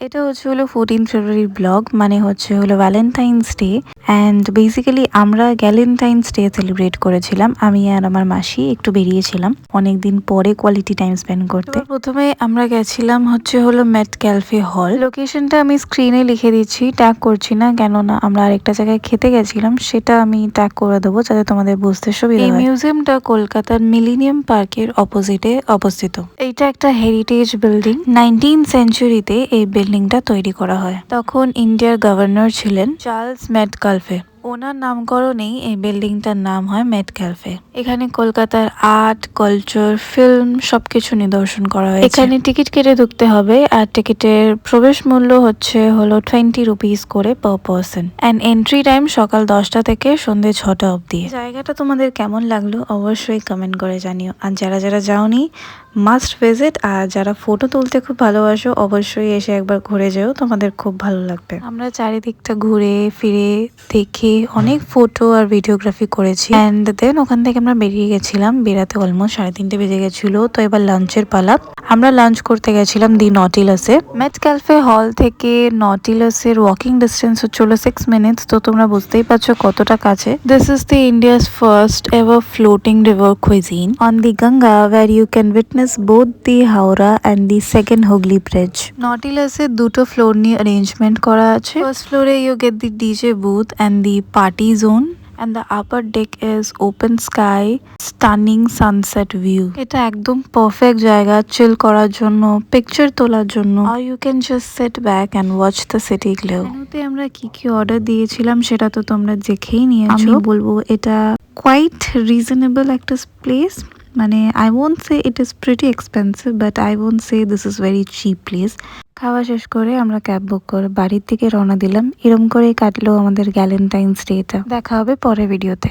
এটা হচ্ছে হলো 14 ফেব্রুয়ারির ব্লগ, মানে হচ্ছে হলো ভ্যালেন্টাইন্স ডে। অ্যান্ড বেসিক্যালি আমরা গ্যালেন্টাইন্স ডে সেলিব্রেট করেছিলাম। আমি আর আমার মাসি একটু বেরিয়েছিলাম অনেকদিন পরে কোয়ালিটি টাইম স্পেন্ড করতে। প্রথমে আমরা গেছিলাম হচ্ছে হলো মেট ক্যালফে হল। লোকেশনটা আমি স্ক্রিনে লিখে দিচ্ছি, ট্যাগ করছি না, কেননা আমরা আরেকটা জায়গায় খেতে গেছিলাম, সেটা আমি ট্যাগ করে দেবো যাতে তোমাদের বুঝতে সুবিধা হয়। এই মিউজিয়ামটা কলকাতার মিলেনিয়াম পার্কের অপোজিটে অবস্থিত। এইটা একটা হেরিটেজ বিল্ডিং। 19th সেঞ্চুরিতে এই বিল্ডিংটা তৈরি করা হয়। তখন ইন্ডিয়ার গভর্নর ছিলেন চার্লস মেটকালফে। ওনার নামকরণেই এই বিল্ডিংটার নাম হয় মেট ক্যালফে। এখানে কলকাতার আর্ট, কালচার, ফিল্ম সবকিছু নিদর্শন করা হয়েছে। এখানে টিকিট কেটে ঢুকতে হবে, আর টিকিটের প্রবেশ মূল্য হচ্ছে হলো 20 রুপিস করে per person. And entry time সকাল 10টা থেকে সন্ধ্যে 6টা অবধি। জায়গাটা তোমাদের কেমন লাগলো অবশ্যই কমেন্ট করে জানিও। আর যারা যারা যাওনি মাস্ট ভিজিট। আর যারা ফটো তুলতে খুব ভালোবাসো অবশ্যই এসে একবার ঘুরে যেও, তোমাদের খুব ভালো লাগবে। আমরা চারিদিকটা ঘুরে ফিরে দেখে অনেক ফটো আর ভিডিওগ্রাফি করেছি। অ্যান্ড দেন ওখান থেকে আমরা বেরিয়ে গেছিলাম। বেরাতে অলমোস্ট 3:30 বেজে গেছিল। তো এবার লাঞ্চের পালা। আমরা লাঞ্চ করতে গেছিলাম দি নটিলাসে। মেট ক্যালফে হল থেকে নটিলাসের ওয়াকিং ডিস্টেন্স হচ্ছে 6 মিনিটস। তো তোমরা বুঝতেই পারছো কতটা কাছে। This is the India's first ever floating river cuisine on the Ganga, where you can witness both the Howrah and the second Hooghly Bridge. নটিলাসে দুটো ফ্লোর নিয়ে অ্যারেঞ্জমেন্ট করা আছে। ফার্স্ট ফ্লোরে you get the DJ booth and the party zone. And the upper deck is open sky, stunning sunset view. এটা একদম perfect জায়গা চিল করার জন্য, পিকচার তোলার জন্য, or you can just sit back and watch the city glow. মেনুতে আমরা কি কি অর্ডার দিয়েছিলাম সেটা তো তোমরা দেখেই নিয়েছো। আমি বলবো এটা কোয়াইট রিজনেবল একটা প্লেস। মানে I won't say it is pretty expensive, but I won't say this is very chip place. খাওয়া শেষ করে আমরা ক্যাব বুক করে বাড়ির দিকে রওনা দিলাম। এরম করেই কাটলো আমাদের গ্যালেন্টাইন্স ডেটা। দেখা হবে পরের ভিডিওতে।